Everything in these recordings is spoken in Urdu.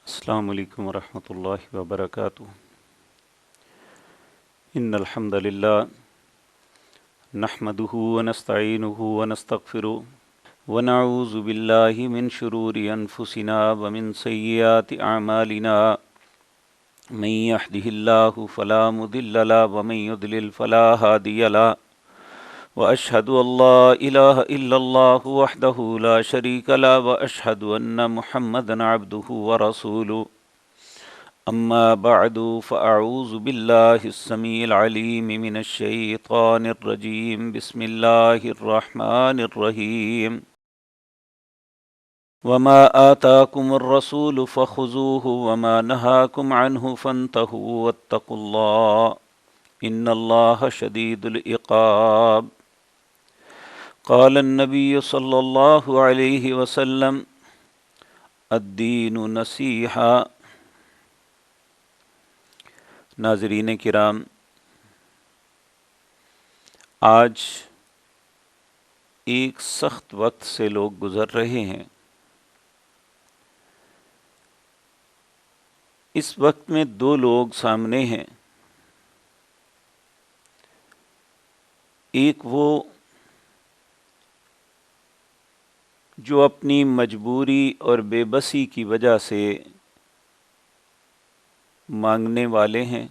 السلام علیکم ورحمۃ اللہ وبرکاتہ۔ ان الحمد للہ نحمده ونستعینه ونستغفره ونعوذ باللہ من شرور انفسنا ومن سیئات اعمالنا من يهده اللہ فلا مضل له ومن يضلل فلا هادی له واشهد ان لا الہ الا اللہ وحدہ لا شریک له واشهد ان محمدا عبدہ ورسولہ اما بعد فاعوذ باللہ السمیع العلیم من الشیطان الرجیم بسم اللہ الرحمن الرحیم وما آتاکم الرسول فخذوه وما نہاکم عنہ فانتہوا واتقوا اللہ ان اللہ شدید العقاب۔ قال النبی صلی اللہ علیہ وسلم الدین نصیحہ۔ ناظرین کرام، آج ایک سخت وقت سے لوگ گزر رہے ہیں۔ اس وقت میں دو لوگ سامنے ہیں، ایک وہ جو اپنی مجبوری اور بے بسی کی وجہ سے مانگنے والے ہیں،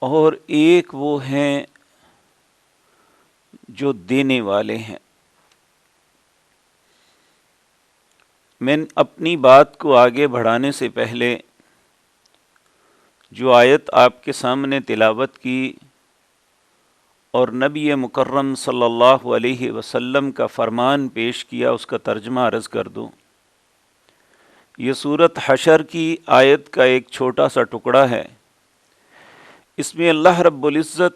اور ایک وہ ہیں جو دینے والے ہیں۔ میں اپنی بات کو آگے بڑھانے سے پہلے جو آیت آپ کے سامنے تلاوت کی اور نبی مکرم صلی اللہ علیہ وسلم کا فرمان پیش کیا، اس کا ترجمہ عرض کر دوں۔ یہ سورۃ حشر کی آیت کا ایک چھوٹا سا ٹکڑا ہے۔ اس میں اللہ رب العزت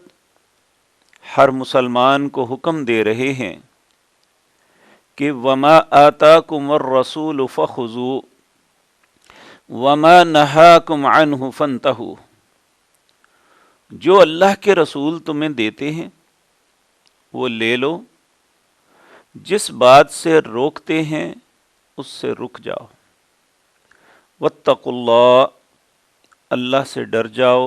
ہر مسلمان کو حکم دے رہے ہیں کہ وَمَا آتَاكُمُ الرَّسُولُ فَخُذُوهُ وَمَا نَهَاكُمْ عَنْهُ فَانْتَهُوا۔ جو اللہ کے رسول تمہیں دیتے ہیں وہ لے لو، جس بات سے روکتے ہیں اس سے رک جاؤ۔ واتقوا اللہ، اللہ سے ڈر جاؤ۔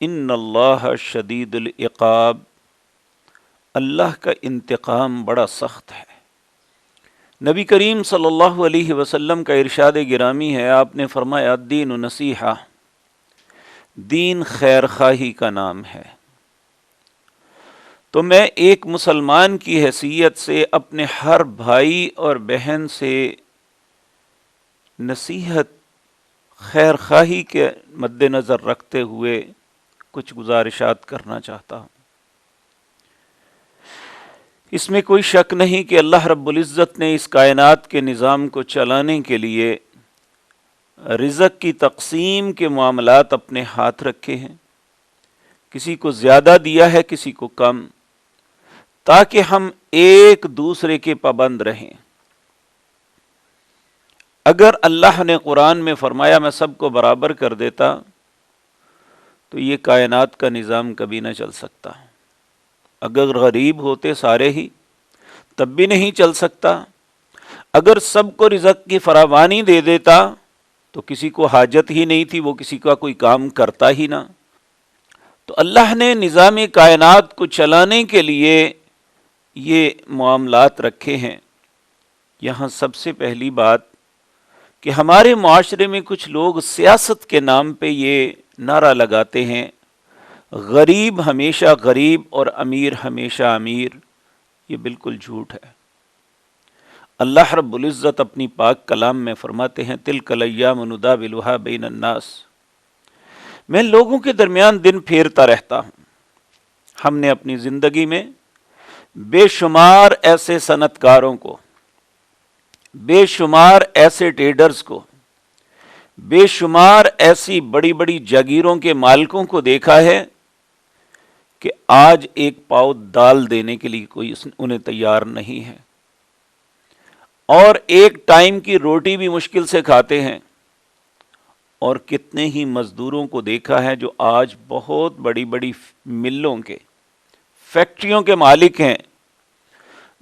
ان اللہ شدید العقاب، اللہ کا انتقام بڑا سخت ہے۔ نبی کریم صلی اللہ علیہ وسلم کا ارشاد گرامی ہے، آپ نے فرمایا الدین نصیحہ، دین خیر خواہی کا نام ہے۔ تو میں ایک مسلمان کی حیثیت سے اپنے ہر بھائی اور بہن سے نصیحت خیر خواہی کے مد نظر رکھتے ہوئے کچھ گزارشات کرنا چاہتا ہوں۔ اس میں کوئی شک نہیں کہ اللہ رب العزت نے اس کائنات کے نظام کو چلانے کے لیے رزق کی تقسیم کے معاملات اپنے ہاتھ رکھے ہیں۔ کسی کو زیادہ دیا ہے، کسی کو کم، تاکہ ہم ایک دوسرے کے پابند رہیں۔ اگر اللہ نے قرآن میں فرمایا میں سب کو برابر کر دیتا تو یہ کائنات کا نظام کبھی نہ چل سکتا۔ اگر غریب ہوتے سارے ہی تب بھی نہیں چل سکتا۔ اگر سب کو رزق کی فراوانی دے دیتا تو کسی کو حاجت ہی نہیں تھی، وہ کسی کا کوئی کام کرتا ہی نہ۔ تو اللہ نے نظام کائنات کو چلانے کے لیے یہ معاملات رکھے ہیں۔ یہاں سب سے پہلی بات کہ ہمارے معاشرے میں کچھ لوگ سیاست کے نام پہ یہ نعرہ لگاتے ہیں غریب ہمیشہ غریب اور امیر ہمیشہ امیر۔ یہ بالکل جھوٹ ہے۔ اللہ رب العزت اپنی پاک کلام میں فرماتے ہیں تلک الایام نداولها بین الناس، میں لوگوں کے درمیان دن پھیرتا رہتا ہوں۔ ہم نے اپنی زندگی میں بے شمار ایسے صنعت کاروں کو، بے شمار ایسے ٹریڈرز کو، بے شمار ایسی بڑی بڑی جاگیروں کے مالکوں کو دیکھا ہے کہ آج ایک پاؤ دال دینے کے لیے کوئی انہیں تیار نہیں ہے، اور ایک ٹائم کی روٹی بھی مشکل سے کھاتے ہیں۔ اور کتنے ہی مزدوروں کو دیکھا ہے جو آج بہت بڑی بڑی ملوں کے، فیکٹریوں کے مالک ہیں،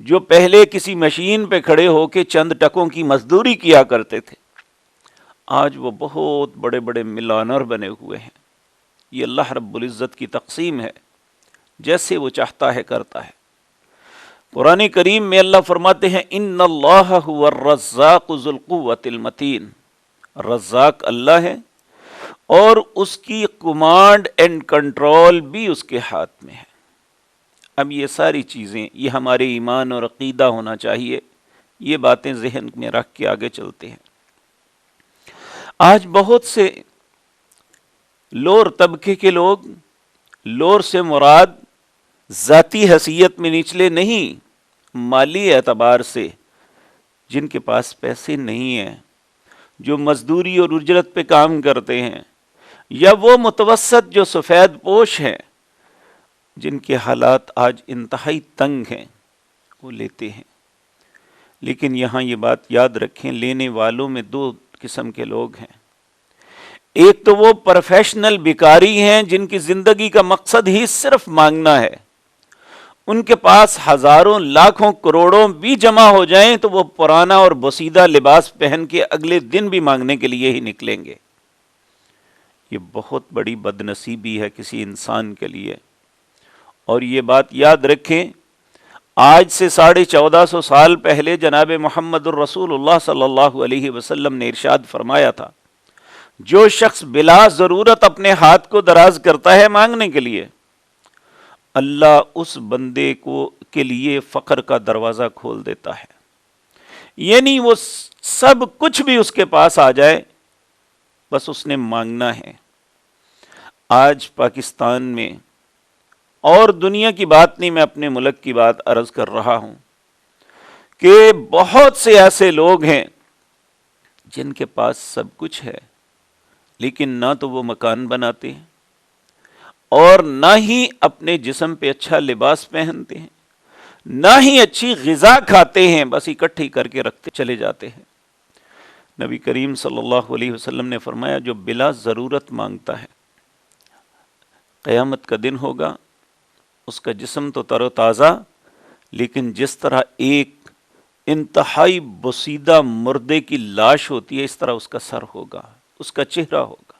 جو پہلے کسی مشین پہ کھڑے ہو کے چند ٹکوں کی مزدوری کیا کرتے تھے، آج وہ بہت بڑے بڑے ملانر بنے ہوئے ہیں۔ یہ اللہ رب العزت کی تقسیم ہے، جیسے وہ چاہتا ہے کرتا ہے۔ قرآن کریم میں اللہ فرماتے ہیں ان اللہ هو الرزاق ذو القوۃ المتین، رزاق اللہ ہے اور اس کی کمانڈ اینڈ کنٹرول بھی اس کے ہاتھ میں ہے۔ اب یہ ساری چیزیں، یہ ہمارے ایمان اور عقیدہ ہونا چاہیے، یہ باتیں ذہن میں رکھ کے آگے چلتے ہیں۔ آج بہت سے لوور طبقے کے لوگ، لوور سے مراد ذاتی حیثیت میں نچلے نہیں، مالی اعتبار سے، جن کے پاس پیسے نہیں ہیں، جو مزدوری اور اجرت پہ کام کرتے ہیں، یا وہ متوسط جو سفید پوش ہیں، جن کے حالات آج انتہائی تنگ ہیں، وہ لیتے ہیں۔ لیکن یہاں یہ بات یاد رکھیں، لینے والوں میں دو قسم کے لوگ ہیں۔ ایک تو وہ پروفیشنل بیکاری ہیں جن کی زندگی کا مقصد ہی صرف مانگنا ہے، ان کے پاس ہزاروں لاکھوں کروڑوں بھی جمع ہو جائیں تو وہ پرانا اور بوسیدہ لباس پہن کے اگلے دن بھی مانگنے کے لیے ہی نکلیں گے۔ یہ بہت بڑی بد نصیبی ہے کسی انسان کے لیے، اور یہ بات یاد رکھیں، آج سے 1450 سال پہلے جناب محمد الرسول اللہ صلی اللہ علیہ وسلم نے ارشاد فرمایا تھا، جو شخص بلا ضرورت اپنے ہاتھ کو دراز کرتا ہے مانگنے کے لیے، اللہ اس بندے کے لیے فقر کا دروازہ کھول دیتا ہے۔ یعنی وہ سب کچھ بھی اس کے پاس آ جائے، بس اس نے مانگنا ہے۔ آج پاکستان میں، اور دنیا کی بات نہیں، میں اپنے ملک کی بات عرض کر رہا ہوں کہ بہت سے ایسے لوگ ہیں جن کے پاس سب کچھ ہے، لیکن نہ تو وہ مکان بناتے ہیں اور نہ ہی اپنے جسم پہ اچھا لباس پہنتے ہیں، نہ ہی اچھی غذا کھاتے ہیں، بس اکٹھی کر کے رکھتے چلے جاتے ہیں۔ نبی کریم صلی اللہ علیہ وسلم نے فرمایا، جو بلا ضرورت مانگتا ہے، قیامت کا دن ہوگا، اس کا جسم تو تر و تازہ، لیکن جس طرح ایک انتہائی بوسیدہ مردے کی لاش ہوتی ہے، اس طرح اس کا سر ہوگا، اس کا چہرہ ہوگا،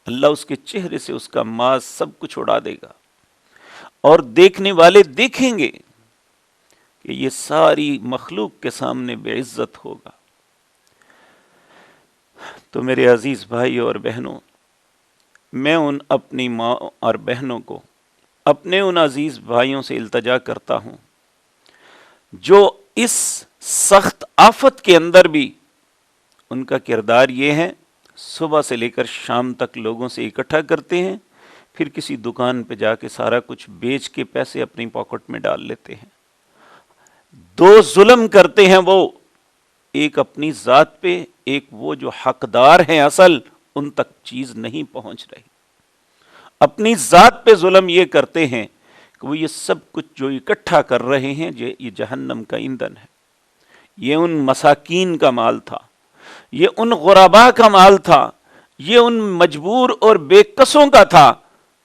اللہ اس کے چہرے سے اس کا ماس سب کچھ اڑا دے گا، اور دیکھنے والے دیکھیں گے کہ یہ ساری مخلوق کے سامنے بے عزت ہوگا۔ تو میرے عزیز بھائی اور بہنوں، میں ان اپنی ماں اور بہنوں کو، اپنے ان عزیز بھائیوں سے التجا کرتا ہوں جو اس سخت آفت کے اندر بھی، ان کا کردار یہ ہے، صبح سے لے کر شام تک لوگوں سے اکٹھا کرتے ہیں، پھر کسی دکان پہ جا کے سارا کچھ بیچ کے پیسے اپنی پاکٹ میں ڈال لیتے ہیں۔ دو ظلم کرتے ہیں وہ، ایک اپنی ذات پہ، ایک وہ جو حقدار ہیں اصل، ان تک چیز نہیں پہنچ رہی۔ اپنی ذات پہ ظلم یہ کرتے ہیں کہ وہ یہ سب کچھ جو اکٹھا کر رہے ہیں، یہ جہنم کا ایندھن ہے، یہ ان مساکین کا مال تھا، یہ ان غرباء کا مال تھا، یہ ان مجبور اور بے کسوں کا تھا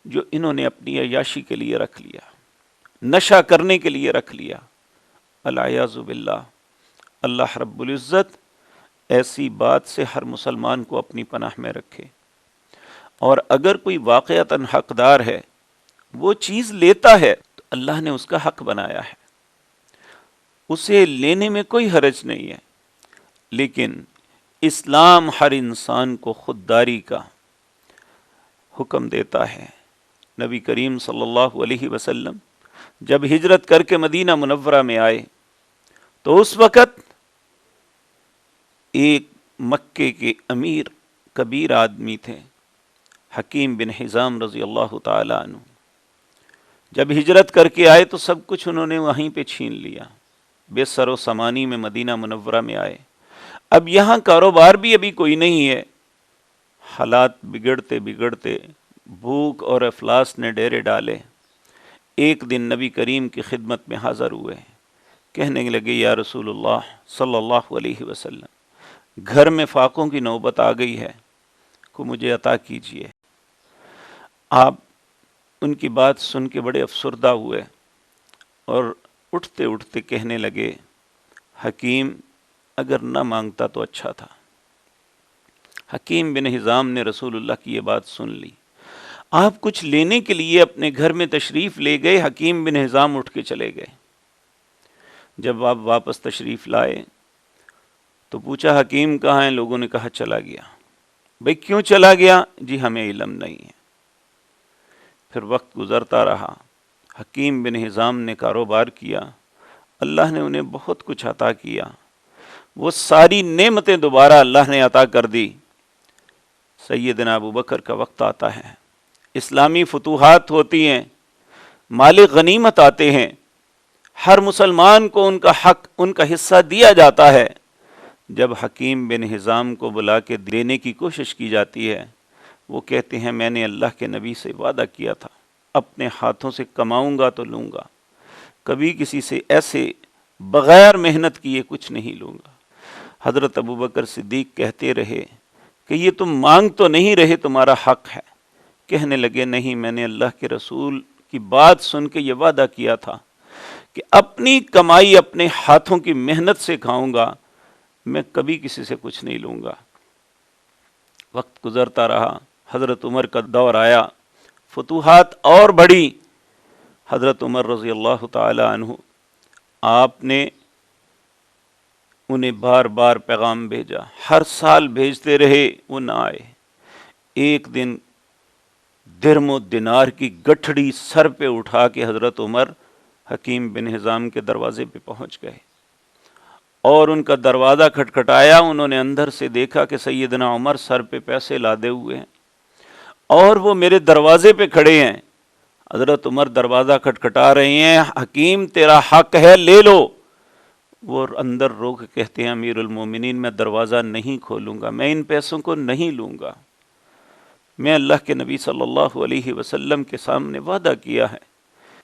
جو انہوں نے اپنی عیاشی کے لیے رکھ لیا، نشہ کرنے کے لیے رکھ لیا۔ العیاذ باللہ، اللہ رب العزت ایسی بات سے ہر مسلمان کو اپنی پناہ میں رکھے، اور اگر کوئی واقعتاً حقدار ہے، وہ چیز لیتا ہے تو اللہ نے اس کا حق بنایا ہے، اسے لینے میں کوئی حرج نہیں ہے، لیکن اسلام ہر انسان کو خودداری کا حکم دیتا ہے۔ نبی کریم صلی اللہ علیہ وسلم جب ہجرت کر کے مدینہ منورہ میں آئے تو اس وقت ایک مکے کے امیر کبیر آدمی تھے، حکیم بن حزام رضی اللہ تعالی عنہ۔ جب ہجرت کر کے آئے تو سب کچھ انہوں نے وہیں پہ چھین لیا، بے سر و سامانی میں مدینہ منورہ میں آئے۔ اب یہاں کاروبار بھی ابھی کوئی نہیں ہے، حالات بگڑتے بگڑتے بھوک اور افلاس نے ڈیرے ڈالے۔ ایک دن نبی کریم کی خدمت میں حاضر ہوئے، کہنے لگے، یا رسول اللہ صلی اللہ علیہ وسلم، گھر میں فاقوں کی نوبت آ گئی ہے، کو مجھے عطا کیجیے۔ آپ ان کی بات سن کے بڑے افسردہ ہوئے اور اٹھتے اٹھتے کہنے لگے حکیم اگر نہ مانگتا تو اچھا تھا۔ حکیم بن حزام نے رسول اللہ کی یہ بات سن لی۔ آپ کچھ لینے کے لیے اپنے گھر میں تشریف لے گئے، حکیم بن حزام اٹھ کے چلے گئے۔ جب آپ واپس تشریف لائے تو پوچھا حکیم کہاں ہے؟ لوگوں نے کہا چلا گیا۔ بھئی کیوں چلا گیا؟ جی ہمیں علم نہیں ہے۔ پھر وقت گزرتا رہا، حکیم بن حزام نے کاروبار کیا، اللہ نے انہیں بہت کچھ عطا کیا، وہ ساری نعمتیں دوبارہ اللہ نے عطا کر دی۔ سیدنا ابو بکر کا وقت آتا ہے، اسلامی فتوحات ہوتی ہیں، مال غنیمت آتے ہیں، ہر مسلمان کو ان کا حق، ان کا حصہ دیا جاتا ہے۔ جب حکیم بن حزام کو بلا کے دینے کی کوشش کی جاتی ہے، وہ کہتے ہیں میں نے اللہ کے نبی سے وعدہ کیا تھا اپنے ہاتھوں سے کماؤں گا تو لوں گا، کبھی کسی سے ایسے بغیر محنت کیے کچھ نہیں لوں گا۔ حضرت ابوبکر صدیق کہتے رہے کہ یہ تم مانگ تو نہیں رہے، تمہارا حق ہے۔ کہنے لگے نہیں، میں نے اللہ کے رسول کی بات سن کے یہ وعدہ کیا تھا کہ اپنی کمائی اپنے ہاتھوں کی محنت سے کھاؤں گا، میں کبھی کسی سے کچھ نہیں لوں گا۔ وقت گزرتا رہا، حضرت عمر کا دور آیا، فتوحات اور بڑھی۔ حضرت عمر رضی اللہ تعالی عنہ، آپ نے انہیں بار بار پیغام بھیجا، ہر سال بھیجتے رہے، وہ نہ آئے۔ ایک دن درم و دینار کی گٹھڑی سر پہ اٹھا کے حضرت عمر حکیم بن حزام کے دروازے پہ پہنچ گئے اور ان کا دروازہ کھٹکھٹایا۔ انہوں نے اندر سے دیکھا کہ سیدنا عمر سر پہ پیسے لادے ہوئے ہیں اور وہ میرے دروازے پہ کھڑے ہیں۔ حضرت عمر دروازہ کھٹکھٹا رہے ہیں، حکیم تیرا حق ہے لے لو۔ وہ اندر رو کے کہتے ہیں امیر المومنین میں دروازہ نہیں کھولوں گا، میں ان پیسوں کو نہیں لوں گا، میں اللہ کے نبی صلی اللہ علیہ وسلم کے سامنے وعدہ کیا ہے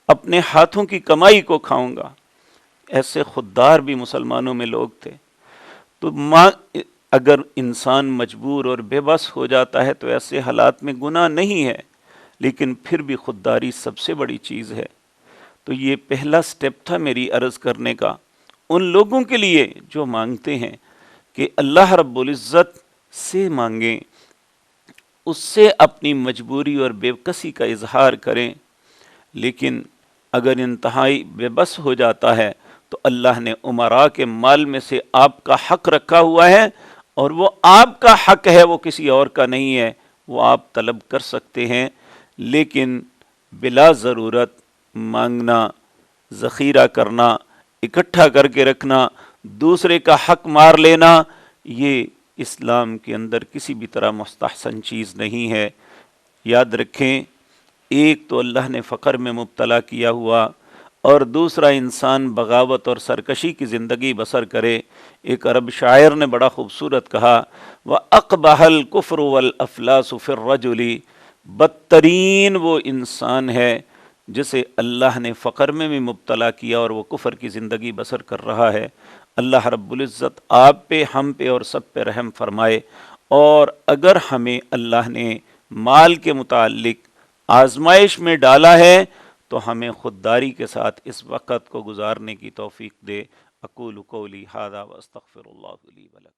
اپنے ہاتھوں کی کمائی کو کھاؤں گا۔ ایسے خوددار بھی مسلمانوں میں لوگ تھے۔ تو اگر انسان مجبور اور بے بس ہو جاتا ہے تو ایسے حالات میں گناہ نہیں ہے، لیکن پھر بھی خودداری سب سے بڑی چیز ہے۔ تو یہ پہلا سٹیپ تھا میری عرض کرنے کا ان لوگوں کے لیے جو مانگتے ہیں کہ اللہ رب العزت سے مانگیں، اس سے اپنی مجبوری اور بے کسی کا اظہار کریں۔ لیکن اگر انتہائی بے بس ہو جاتا ہے تو اللہ نے امراء کے مال میں سے آپ کا حق رکھا ہوا ہے، اور وہ آپ کا حق ہے، وہ کسی اور کا نہیں ہے، وہ آپ طلب کر سکتے ہیں، لیکن بلا ضرورت مانگنا، ذخیرہ کرنا، اکٹھا کر کے رکھنا، دوسرے کا حق مار لینا، یہ اسلام کے اندر کسی بھی طرح مستحسن چیز نہیں ہے۔ یاد رکھیں، ایک تو اللہ نے فقر میں مبتلا کیا ہوا، اور دوسرا انسان بغاوت اور سرکشی کی زندگی بسر کرے۔ ایک عرب شاعر نے بڑا خوبصورت کہا، وَأَقْبَحَ الْكُفْرُ وَالْأَفْلَاسُ فِي الرَّجُلِ، بدترین وہ انسان ہے جسے اللہ نے فقر میں بھی مبتلا کیا اور وہ کفر کی زندگی بسر کر رہا ہے۔ اللہ رب العزت آپ پہ، ہم پہ اور سب پہ رحم فرمائے، اور اگر ہمیں اللہ نے مال کے متعلق آزمائش میں ڈالا ہے تو ہمیں خودداری کے ساتھ اس وقت کو گزارنے کی توفیق دے۔ اقول قولی ھذا واستغفر اللہ لی ولکم۔